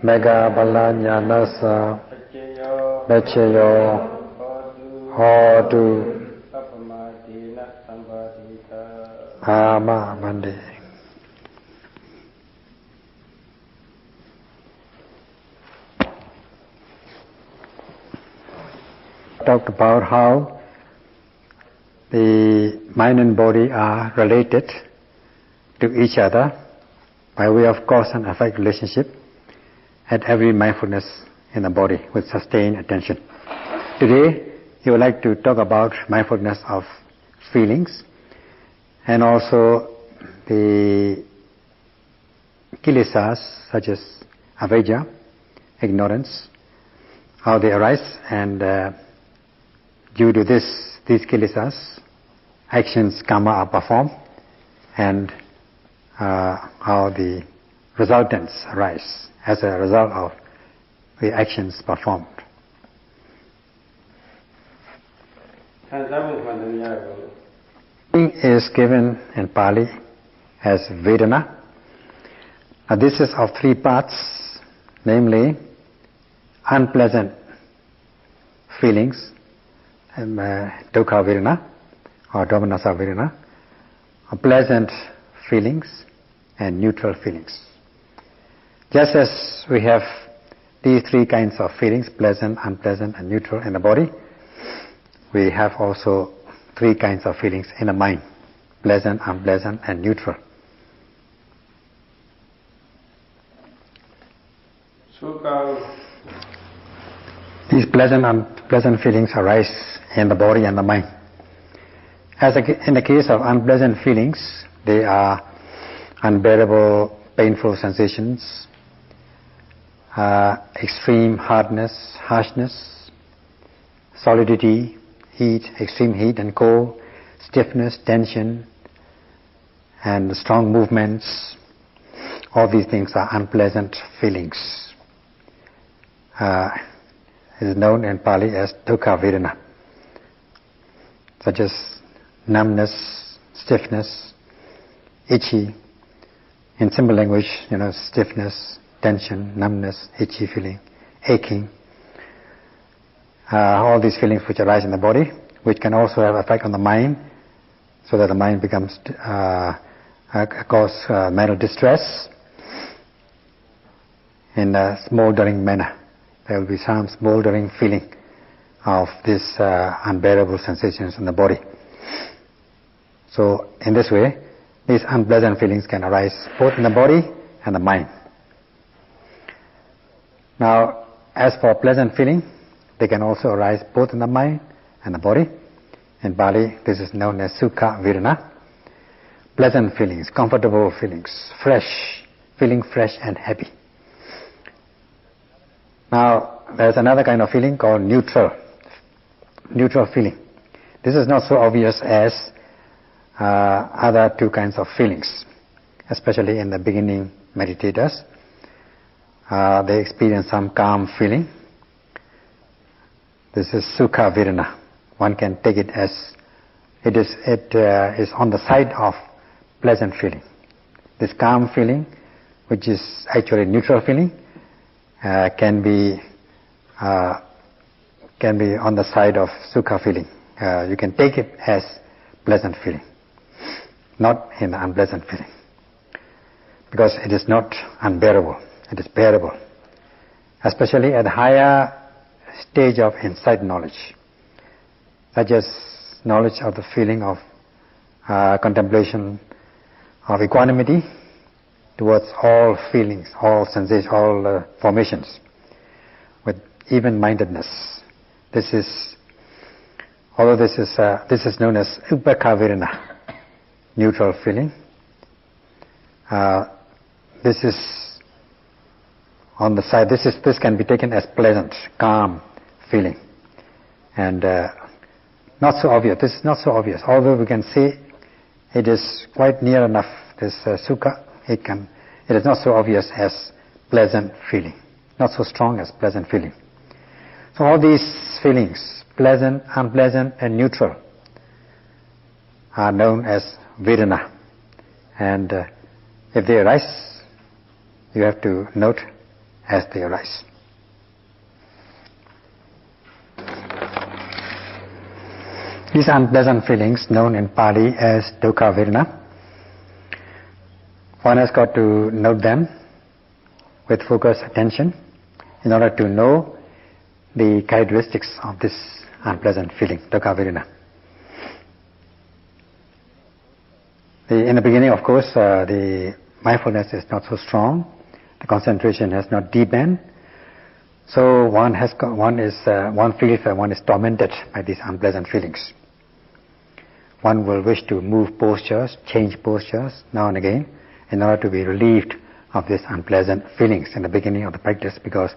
Mega Balanyanasa Becheyo Hodu Ama Mandi. Talked about how the mind and body are related to each other by way of cause and effect relationship at every mindfulness in the body with sustained attention. Today, you would like to talk about mindfulness of feelings and also the kilesas such as avijja, ignorance, how they arise, and due to these kilesas, actions, karma are performed, and how the resultants arise as a result of the actions performed. Is given in Pali as Vedana. Now this is of three parts, namely unpleasant feelings, Dukkha Vedana or Domanassa Vedana, pleasant feelings and neutral feelings. Just as we have these three kinds of feelings, pleasant, unpleasant and neutral in the body, we have also three kinds of feelings in the mind, pleasant, unpleasant and neutral. These pleasant and unpleasant feelings arise in the body and the mind. As in the case of unpleasant feelings, they are unbearable, painful sensations, extreme hardness, harshness, solidity, heat, extreme heat and cold, stiffness, tension, and strong movements. All these things are unpleasant feelings. It is known in Pali as Dukkha Vedana, such as numbness, stiffness, itchy. In simple language, stiffness, tension, numbness, itchy feeling, aching. All these feelings which arise in the body, which can also have effect on the mind, so that the mind becomes cause mental distress in a smoldering manner. There will be some smoldering feeling of these unbearable sensations in the body. So in this way, these unpleasant feelings can arise both in the body and the mind. Now, as for pleasant feeling, they can also arise both in the mind and the body. In Pali, this is known as Sukha Vedana. Pleasant feelings, comfortable feelings, feeling fresh and happy. Now, there's another kind of feeling called neutral feeling. This is not so obvious as other two kinds of feelings, especially in the beginning meditators. They experience some calm feeling. This is Sukha Vedana. One can take it as it is on the side of pleasant feeling. This calm feeling, which is actually neutral feeling, can be on the side of Sukha feeling. You can take it as pleasant feeling, not in the unpleasant feeling, because it is not unbearable, it is bearable, especially at a higher stage of insight knowledge, such as knowledge of the feeling of contemplation of equanimity towards all feelings, all sensations, all formations, with even-mindedness. Although this is known as Upekkha Vedana, neutral feeling. This is on the side. This can be taken as pleasant, calm feeling, and not so obvious. This is not so obvious. Although we can see it is quite near enough. This Sukha, it is not so obvious as pleasant feeling, not so strong as pleasant feeling. So all these feelings, pleasant, unpleasant, and neutral, are known as Vedana. And if they arise you have to note as they arise. These unpleasant feelings, known in Pali as dukkha vedana, one has got to note them with focused attention in order to know the characteristics of this unpleasant feeling, dukkha vedana. In the beginning, of course, the mindfulness is not so strong, the concentration has not deepened, so one feels that one is tormented by these unpleasant feelings. One will wish to move postures, change postures now and again in order to be relieved of these unpleasant feelings in the beginning of the practice, because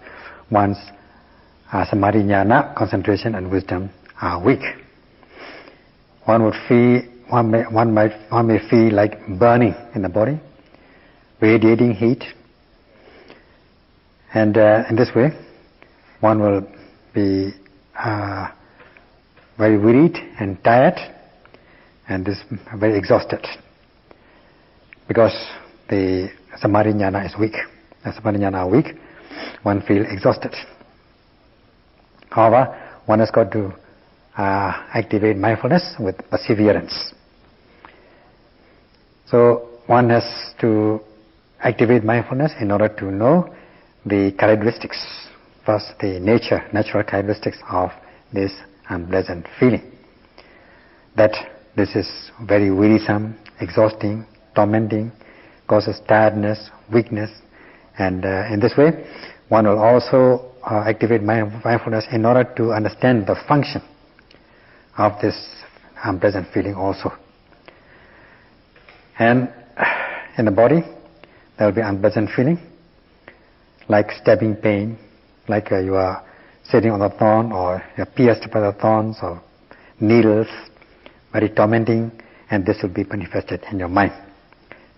one's samadhi jnana, concentration and wisdom are weak. One may feel like burning in the body, radiating heat, and in this way one will be very wearied and tired, and very exhausted, because the samadhi jnana is weak. The samadhi jnana are weak, one feels exhausted. However, one has got to activate mindfulness with perseverance. So one has to activate mindfulness in order to know the characteristics, first the natural characteristics of this unpleasant feeling. That this is very wearisome, exhausting, tormenting, causes tiredness, weakness, and in this way one will also activate mindfulness in order to understand the function of this unpleasant feeling also. And in the body there will be unpleasant feeling like stabbing pain, like you are sitting on a thorn or you are pierced by the thorns or needles, very tormenting, and this will be manifested in your mind.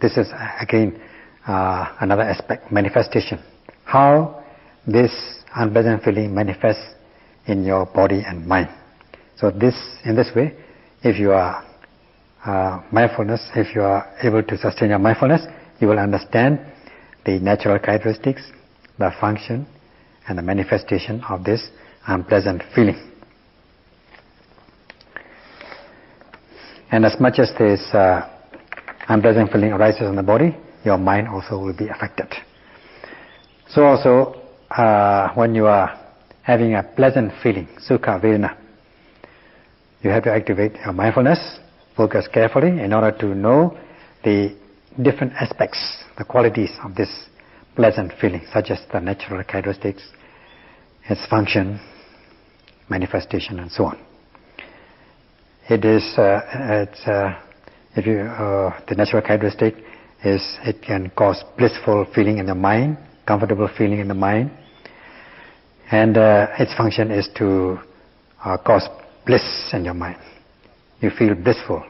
This is again another aspect, manifestation. How this unpleasant feeling manifests in your body and mind. So in this way, if you are mindfulness, if you are able to sustain your mindfulness, you will understand the natural characteristics, the function and the manifestation of this unpleasant feeling. And as much as this unpleasant feeling arises in the body, your mind also will be affected. So also, when you are having a pleasant feeling, sukha vedana, you have to activate your mindfulness, focus carefully in order to know the different aspects, the qualities of this pleasant feeling, such as the natural characteristics, its function, manifestation, and so on. It is, the natural characteristic is it can cause blissful feeling in the mind, comfortable feeling in the mind, and its function is to cause bliss in your mind. You feel blissful,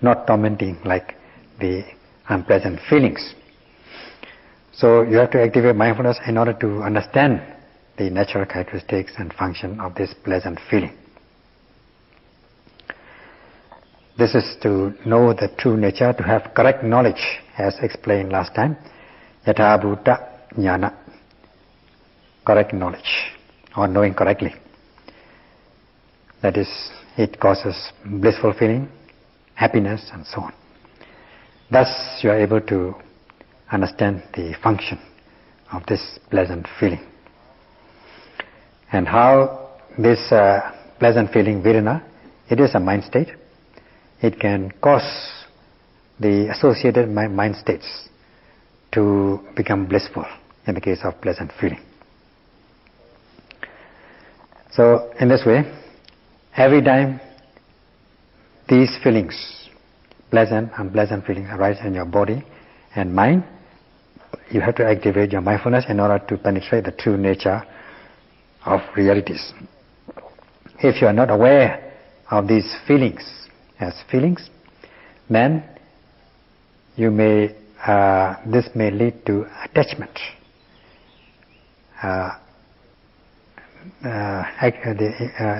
not tormenting like the unpleasant feelings. So you have to activate mindfulness in order to understand the natural characteristics and function of this pleasant feeling. This is to know the true nature, to have correct knowledge, as explained last time. Yatha bhuta jnana, correct knowledge, or knowing correctly. That is, it causes blissful feeling, happiness, and so on. Thus you are able to understand the function of this pleasant feeling. And how this pleasant feeling, vedana, it is a mind state. It can cause the associated mind states to become blissful in the case of pleasant feeling. So in this way, every time these feelings, pleasant, unpleasant feelings, arise in your body and mind, you have to activate your mindfulness in order to penetrate the true nature of realities. If you are not aware of these feelings as feelings, then you may this may lead to attachment,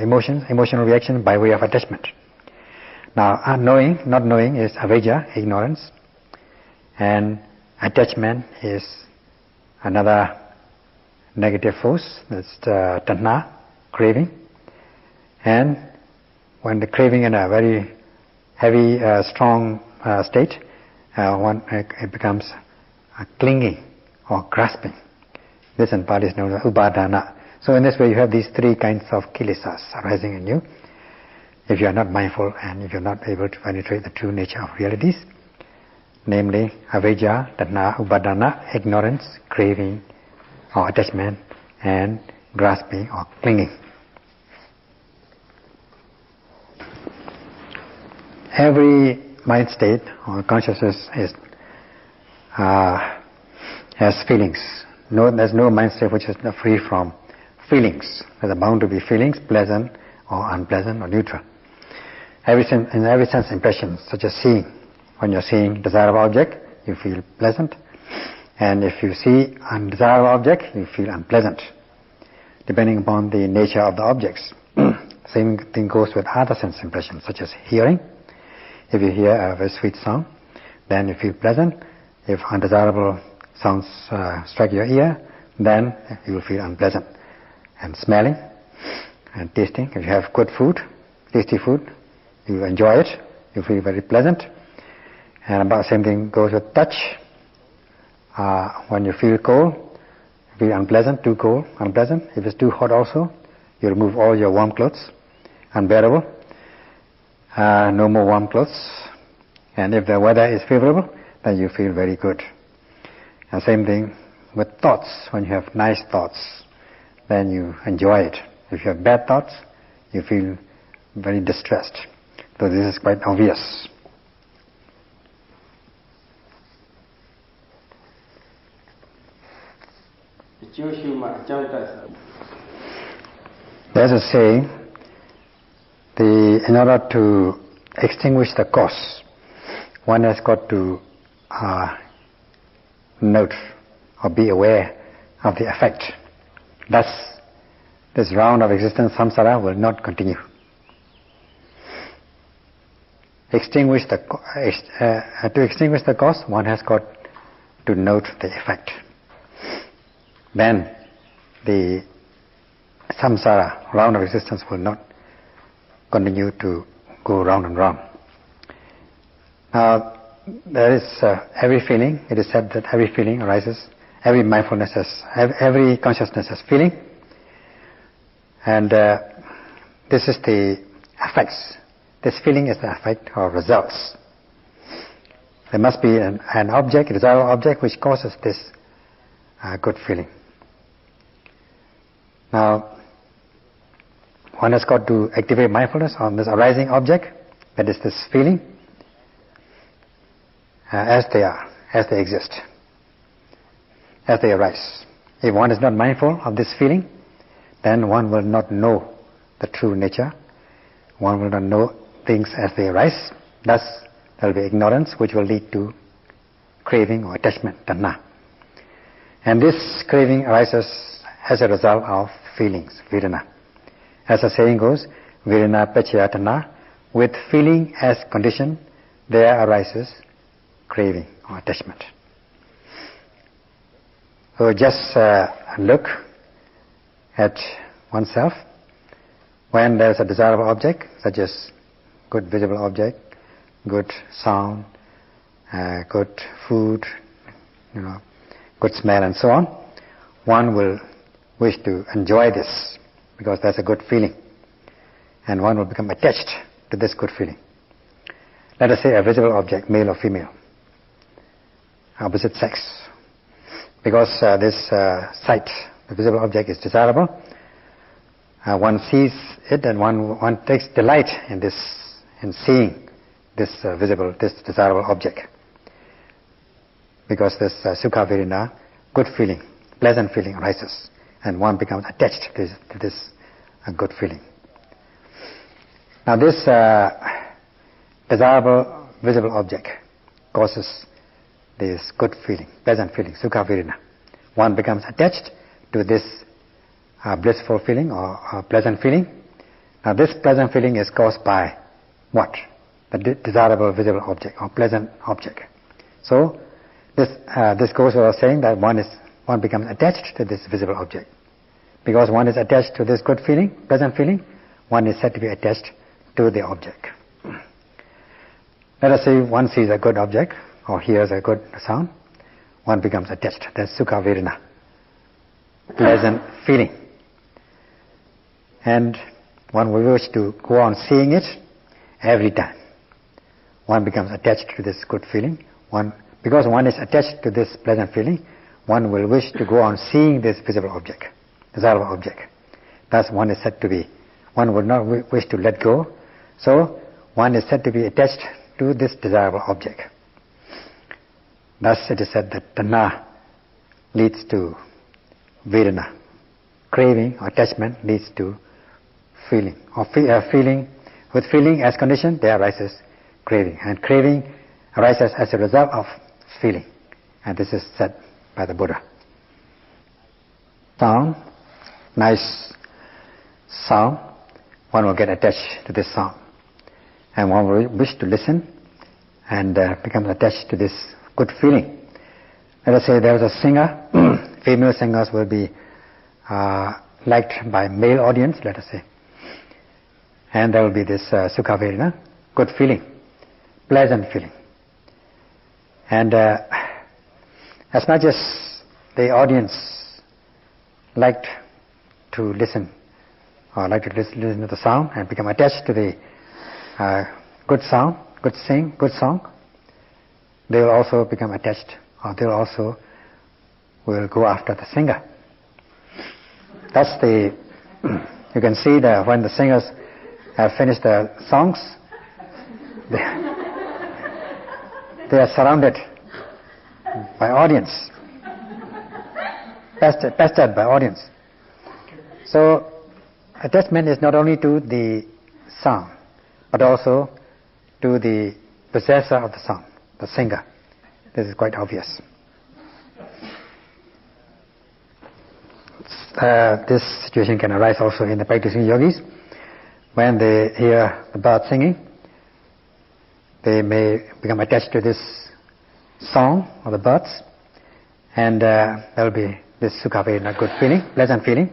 emotional reaction by way of attachment. Now, not knowing is avijja, ignorance, and attachment is another negative force, that's tanha, craving. And when the craving in a very heavy, strong state, it becomes clinging or grasping. This in Pali is known as upadana. So in this way you have these three kinds of kilesas arising in you. If you are not mindful and if you are not able to penetrate the true nature of realities, namely avijja, tanha, upadana, ignorance, craving or attachment, and grasping or clinging. Every mind state or consciousness has feelings. There's no mind state which is free from feelings. There's bound to be feelings, pleasant or unpleasant or neutral. In every sense impression, such as seeing. When you're seeing desirable object, you feel pleasant. And if you see undesirable object, you feel unpleasant, depending upon the nature of the objects. Same thing goes with other sense impressions, such as hearing. If you hear a very sweet sound, then you feel pleasant. If undesirable sounds strike your ear, then you will feel unpleasant. And smelling and tasting. If you have good food, tasty food, you enjoy it, you feel very pleasant. And about the same thing goes with touch. When you feel cold, you feel unpleasant, too cold, unpleasant. If it's too hot also, you remove all your warm clothes, unbearable. No more warm clothes. And if the weather is favorable, then you feel very good. And same thing with thoughts. When you have nice thoughts, then you enjoy it. If you have bad thoughts, you feel very distressed. So this is quite obvious. There's a saying, in order to extinguish the cause, one has got to note or be aware of the effect. Thus, this round of existence, samsara, will not continue. To extinguish the cause, one has got to note the effect. Then the samsara, round of existence, will not continue to go round and round. Now, there is every feeling. It is said that every feeling arises, every mindfulness every consciousness has feeling, and this is the effects. This feeling is the effect or results. There must be an object, a desirable object, which causes this good feeling. Now, one has got to activate mindfulness on this arising object, that is this feeling, as they are, as they exist, as they arise. If one is not mindful of this feeling, then one will not know the true nature. One will not know things as they arise. Thus, there will be ignorance, which will lead to craving or attachment, tanha. And this craving arises as a result of feelings, vedana. As the saying goes, vedana paccaya tanha, with feeling as condition, there arises craving or attachment. So just look at oneself. When there is a desirable object, such as good visible object, good sound, good food, good smell and so on, one will wish to enjoy this because that's a good feeling, and one will become attached to this good feeling. Let us say a visible object, male or female, opposite sex. Because this sight, the visible object, is desirable, one sees it and one takes delight in seeing this this desirable object. Because this sukha vedana, good feeling, pleasant feeling arises, and one becomes attached to this good feeling. Now this desirable visible object causes this good feeling, pleasant feeling, sukha vedana. One becomes attached to this blissful feeling or pleasant feeling. Now this pleasant feeling is caused by what? The desirable visible object or pleasant object. So this goes without saying that one is one becomes attached to this visible object. Because one is attached to this good feeling, pleasant feeling, one is said to be attached to the object. Let us say one sees a good object or hears a good sound, one becomes attached. That's Sukha Vedana, pleasant feeling. And one will wish to go on seeing it every time. One becomes attached to this good feeling. Because one is attached to this pleasant feeling, one will wish to go on seeing this visible object, desirable object. Thus one is said to be, one would not wish to let go, so one is said to be attached to this desirable object. Thus it is said that tanha leads to vedana. Craving or attachment leads to feeling. With feeling as condition, there arises craving. And craving arises as a result of feeling. And this is said by the Buddha. Sound, nice sound, one will get attached to this sound. And one will wish to listen and become attached to this good feeling. Let us say there is a singer, female singers will be liked by male audience, let us say. And there will be this Sukha Vedana, good feeling, pleasant feeling. And as much as the audience liked to listen, or like to listen to the sound and become attached to the good sound, good song, they will also become attached, or they will also will go after the singer. That's the, you can see that when the singers have finished their songs, they are surrounded by audience, pestered by audience. So attachment is not only to the sound, but also to the possessor of the sound, the singer. This is quite obvious. This situation can arise also in the practicing yogis. When they hear the bird singing, they may become attached to this song of the birds, and there will be this Sukha Vedana, good feeling, pleasant feeling.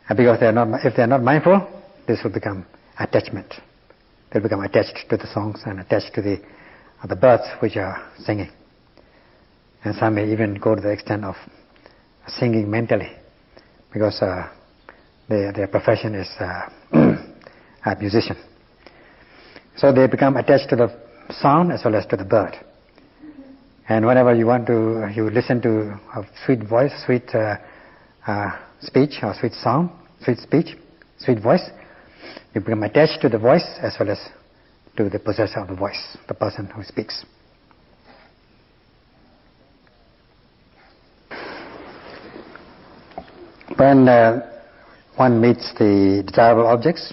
And because if they are not mindful, this will become attachment. They'll become attached to the songs and attached to the birds which are singing. And some may even go to the extent of singing mentally, because their profession is a musician. So they become attached to the sound as well as to the bird. And whenever you listen to a sweet voice, sweet speech, or sweet sound, sweet speech, sweet voice, you become attached to the voice as well as to the possessor of the voice, the person who speaks. When one meets the desirable objects,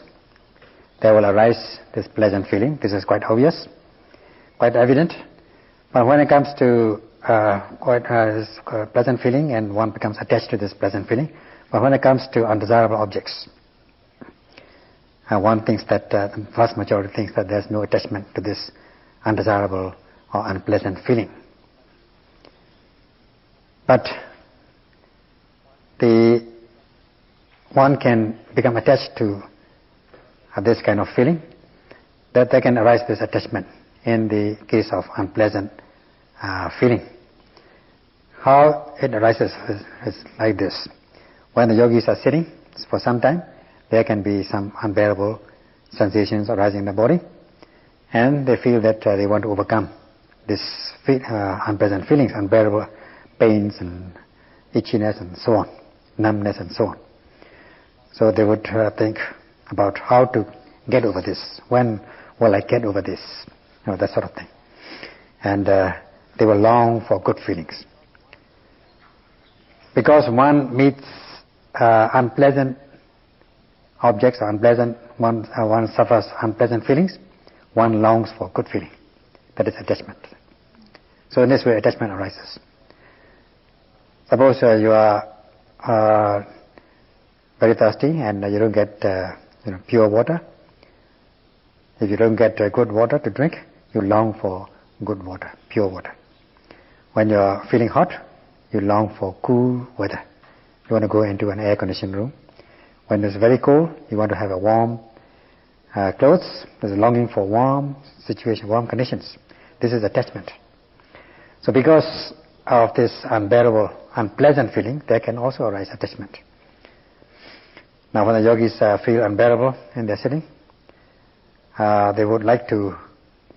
there will arise this pleasant feeling. This is quite obvious, quite evident. But when it comes to pleasant feeling, and one becomes attached to this pleasant feeling, but when it comes to undesirable objects, one thinks that, the vast majority thinks that there's no attachment to this undesirable or unpleasant feeling. But one can become attached to this kind of feeling, that there can arise this attachment in the case of unpleasant feeling. How it arises is like this. When the yogis are sitting for some time, there can be some unbearable sensations arising in the body, and they feel that they want to overcome this unpleasant feelings, unbearable pains and itchiness and so on, numbness and so on. So they would think about how to get over this. When will I get over this? That sort of thing. And they will long for good feelings. Because one meets unpleasant objects, or one suffers unpleasant feelings, one longs for good feeling. That is attachment. So in this way, attachment arises. Suppose you are very thirsty and you don't get pure water. If you don't get good water to drink, you long for good water, pure water. When you are feeling hot, you long for cool weather. You want to go into an air-conditioned room. When it's very cold, you want to have a warm clothes. There's a longing for warm situation, warm conditions. This is attachment. So because of this unbearable, unpleasant feeling, there can also arise attachment. Now when the yogis feel unbearable in their sitting, they would like to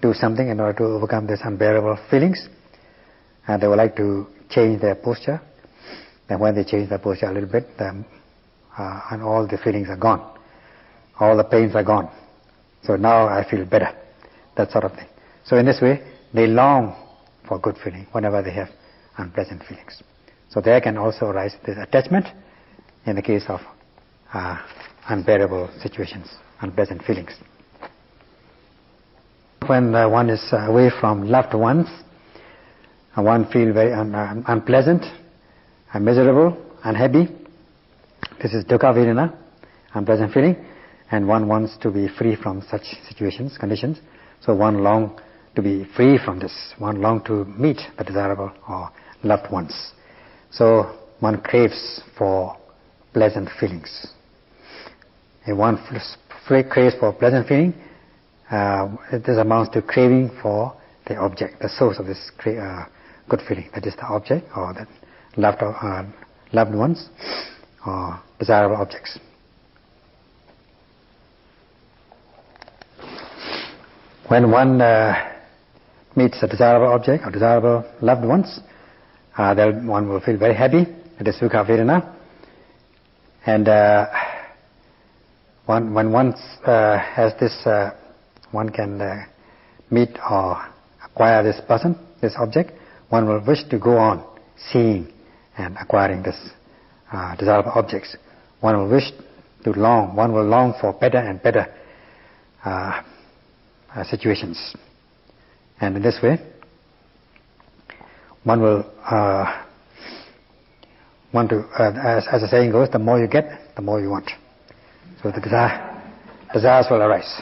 do something in order to overcome these unbearable feelings, and they would like to change their posture. And when they change their posture a little bit, and all the feelings are gone, all the pains are gone. So now I feel better, that sort of thing. So in this way, they long for good feeling whenever they have unpleasant feelings. So there can also arise this attachment in the case of unbearable situations, unpleasant feelings. When one is away from loved ones, one feels very unpleasant, miserable, unhappy. This is dukkha vedana, unpleasant feeling, and one wants to be free from such situations, conditions. So one longs to be free from this. One longs to meet the desirable or loved ones. So one craves for pleasant feelings. If one craves for pleasant feeling, this amounts to craving for the object, the source of this good feeling. That is the object or the loved ones or desirable objects. When one meets a desirable object or desirable loved ones, then one will feel very happy. It is sukha vedana. And when one has this, one can meet or acquire this person, this object, one will wish to go on seeing and acquiring this desirable objects. One will wish to long, one will long for better and better situations. And in this way, one will want to, as the saying goes, the more you get, the more you want. So the desires will arise.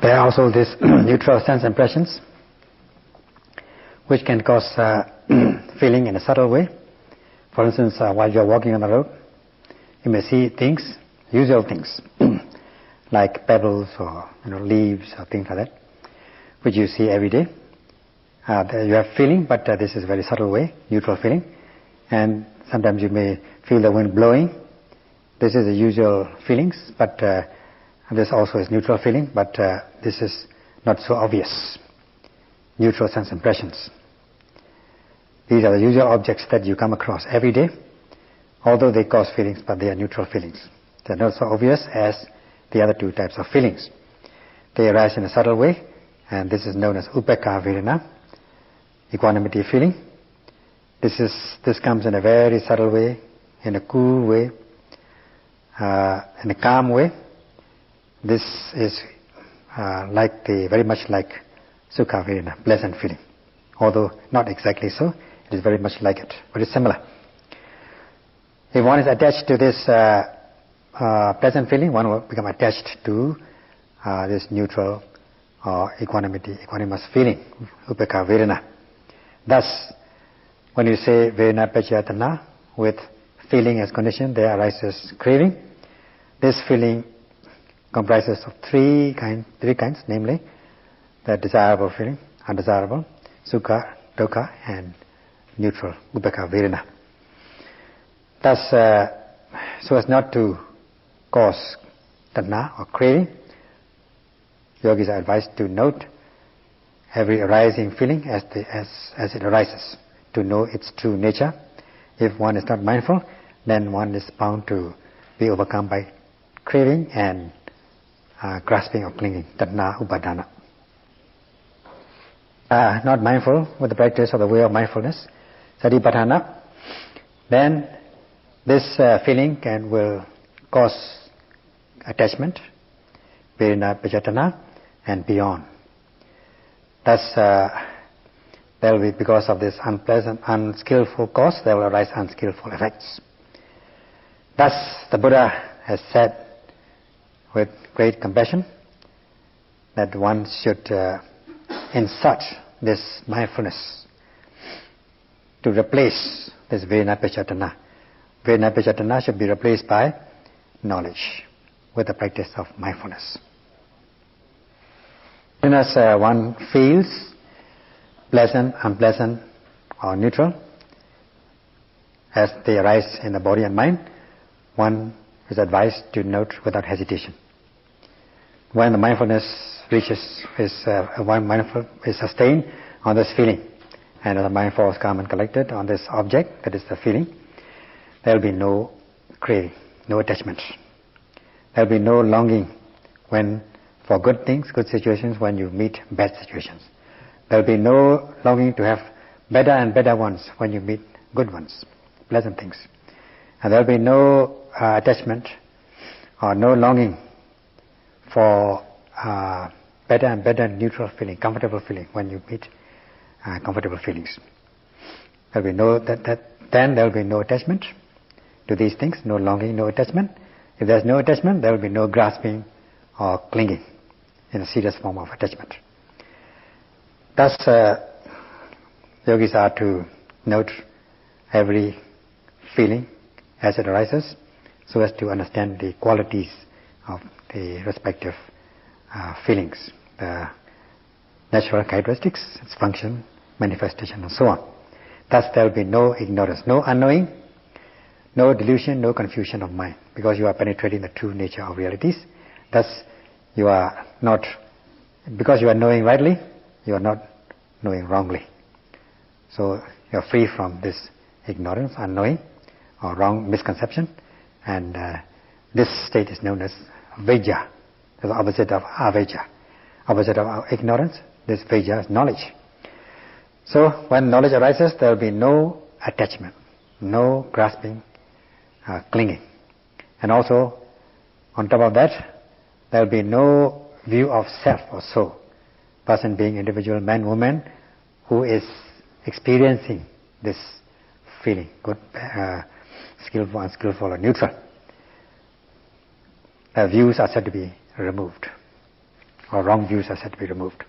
There are also these neutral sense impressions, which can cause feeling in a subtle way. For instance, while you are walking on the road, you may see things, usual things, like pebbles or leaves or things like that, which you see every day. You have feeling, but this is a very subtle way, neutral feeling. And sometimes you may feel the wind blowing. This is the usual feelings, but this also is neutral feeling, but this is not so obvious. Neutral sense impressions. These are the usual objects that you come across every day, although they cause feelings, but they are neutral feelings. They are not so obvious as the other two types of feelings. They arise in a subtle way, and this is known as upekkha vedana, equanimity feeling. This comes in a very subtle way, in a cool way, in a calm way. This is very much like sukha vedana, pleasant feeling. Although not exactly so, it is very much like it, very similar. If one is attached to this pleasant feeling, one will become attached to this neutral or equanimous feeling, upekkha vedana. Thus, when you say vedana pachayatana, with feeling as condition, there arises craving. This feeling comprises of three kinds, namely the desirable feeling, undesirable, sukha, dukkha, and neutral, upekkha vedana. Thus, so as not to cause tanha or craving, yogis are advised to note every arising feeling as it arises, to know its true nature. If one is not mindful, then one is bound to be overcome by craving and grasping or clinging, tanha upadana. Not mindful with the practice of the way of mindfulness, satipatthana, then this feeling will cause attachment, vedana pachayatana, and beyond. Thus, there will be, because of this unpleasant, unskillful cause, there will arise unskillful effects. Thus, the Buddha has said with great compassion that one should insert this mindfulness to replace this Vedana Pachatana. Vedana Pachatana should be replaced by knowledge with the practice of mindfulness. As one feels pleasant, unpleasant or neutral as they arise in the body and mind, one is advised to note without hesitation. When the mindfulness mindful is sustained on this feeling, and the mind falls calm and collected on this object, that is the feeling, there will be no craving, no attachment. There will be no longing for good things, good situations, when you meet bad situations. There will be no longing to have better and better ones when you meet good ones, pleasant things. And there will be no attachment or no longing for better and better neutral feeling, comfortable feeling when you meet comfortable feelings. There will be then there will be no attachment to these things, no longing, no attachment. If there is no attachment, there will be no grasping or clinging in a serious form of attachment. Thus, yogis are to note every feeling as it arises, so as to understand the qualities of the respective feelings, the natural characteristics, its function, manifestation, and so on. Thus, there will be no ignorance, no unknowing, no delusion, no confusion of mind, because you are penetrating the true nature of realities. Thus, you are not, because you are knowing rightly, you are not knowing wrongly. So, you are free from this ignorance, unknowing, or wrong misconception, and this state is known as Vijja, the opposite of Avijja. Opposite of ignorance, this Vijja is knowledge. So, when knowledge arises, there will be no attachment, no grasping, clinging. And also, on top of that, there will be no view of self or soul. Person being individual, man, woman, who is experiencing this feeling, good, skillful, unskillful, or neutral. Views are said to be removed, or wrong views are said to be removed.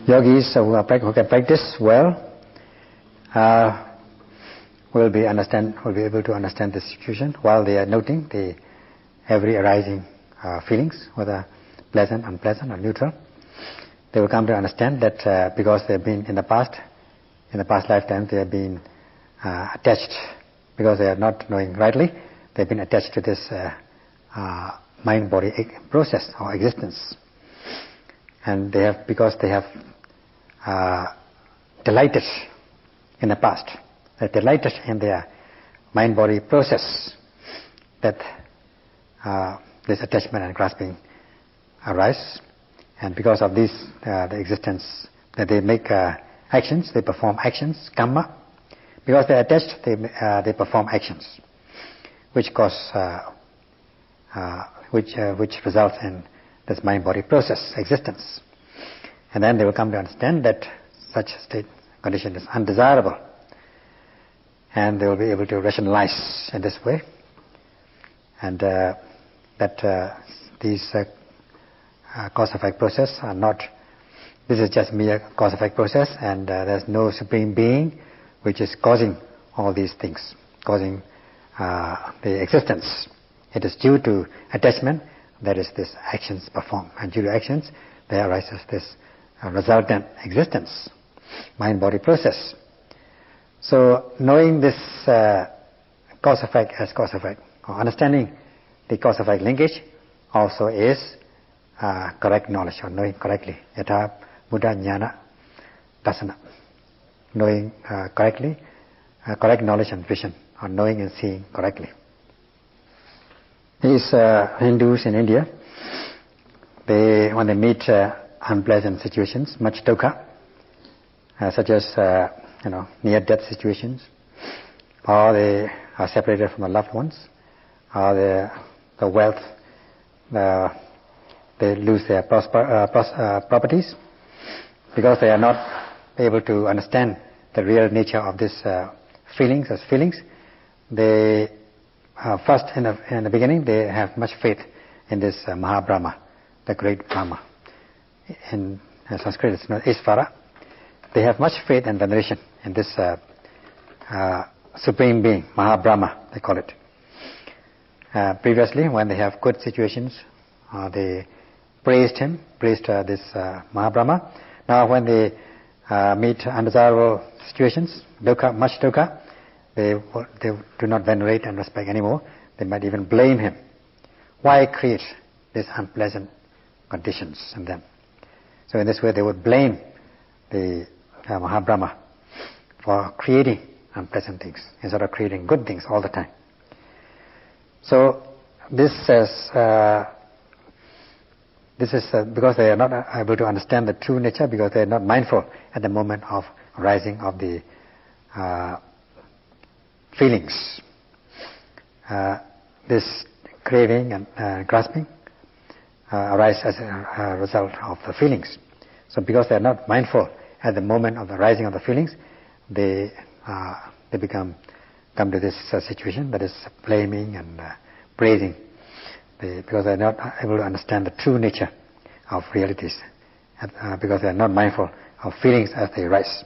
Yogis who can practice well will be able to understand the situation while they are noting every arising feelings, whether pleasant, unpleasant, or neutral. They will come to understand that because they have been in the past lifetimes, they have been attached, because they are not knowing rightly, they have been attached to this mind-body process or existence. And because they have delighted in the past, they delighted in their mind-body process, that this attachment and grasping arise. And because of this, the existence, that they make actions, they perform actions, karma. Because they are attached, they perform actions, which results in this mind-body process, existence. And then they will come to understand that such state condition is undesirable, and they will be able to rationalize in this way, and that these cause-effect process are not. This is just mere cause-effect process, and there is no supreme being which is causing all these things, causing the existence. It is due to attachment that is this actions performed, and due to actions there arises this resultant existence, mind-body process. So, knowing this cause-effect as cause-effect, or understanding the cause-effect linkage, also is correct knowledge, or knowing correctly. Yatha Buddha Jnana Dasana. Knowing correctly, correct knowledge and vision, or knowing and seeing correctly. These Hindus in India, when they meet unpleasant situations, much dukkha, such as near-death situations, or they are separated from the loved ones, or the wealth, they lose their properties, because they are not able to understand the real nature of these feelings as feelings. They first, in the beginning, they have much faith in this Mahabrahma, the great Brahma. In Sanskrit, it's known as Isvara. they have much faith and veneration in this Supreme Being, Mahabrahma, they call it. Previously, when they have good situations, they praised him, praised this Mahabrahma. Now when they meet undesirable situations, dukkha, much dukkha, they do not venerate and respect anymore. They might even blame him. Why create these unpleasant conditions in them? So in this way they would blame the Mahabrahma for creating unpleasant things instead of creating good things all the time. So this is because they are not able to understand the true nature, because they are not mindful at the moment of rising of the feelings. This craving and grasping arise as a result of the feelings. So because they are not mindful at the moment of the rising of the feelings, they come to this situation, that is blaming and praising, because they are not able to understand the true nature of realities, because they are not mindful of feelings as they rise.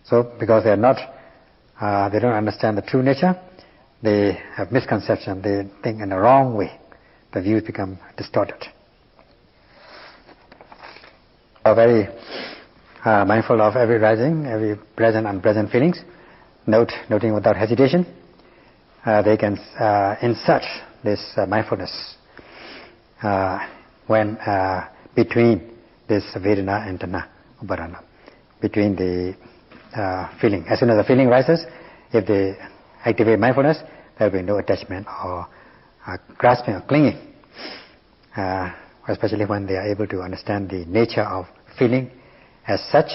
So because they don't understand the true nature, they have misconception, they think in the wrong way, the views become distorted. Are very mindful of every rising, every pleasant and unpleasant feelings, noting without hesitation. They can insert this mindfulness when between this Vedana and Tanha Uparana, between the feeling. As soon as the feeling rises, if they activate mindfulness, there will be no attachment or grasping or clinging, especially when they are able to understand the nature of feeling as such,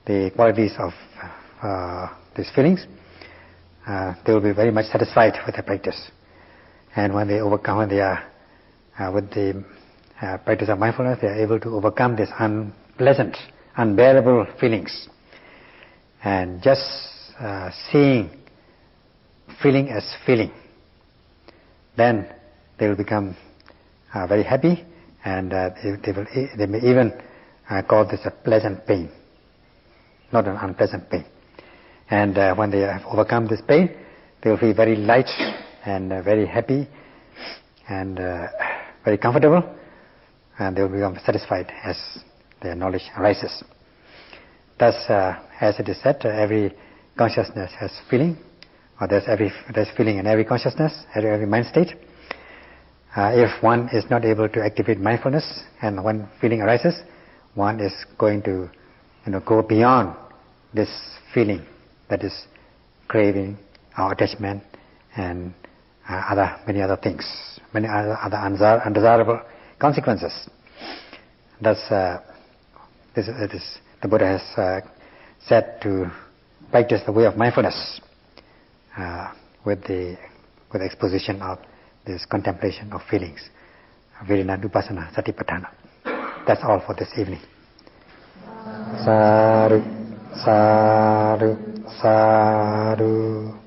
the qualities of these feelings. They will be very much satisfied with their practice. And when they are with the practice of mindfulness, they are able to overcome these unpleasant, unbearable feelings. And just seeing feeling as feeling, then they will become very happy, and they may even call this a pleasant pain, not an unpleasant pain. And when they have overcome this pain, they will feel very light and very happy and very comfortable, and they will become satisfied as their knowledge arises. Thus, as it is said, every consciousness has feeling, or there's feeling in every consciousness, every mind state. If one is not able to activate mindfulness, and when feeling arises, one is going to go beyond this feeling, that is craving or attachment and many other things, many other undesirable consequences. Thus, the Buddha has said to practice the way of mindfulness with the exposition of this contemplation of feelings, Virinadupasana Satipatthana. That's all for this evening. Sadhu, sadhu, sadhu.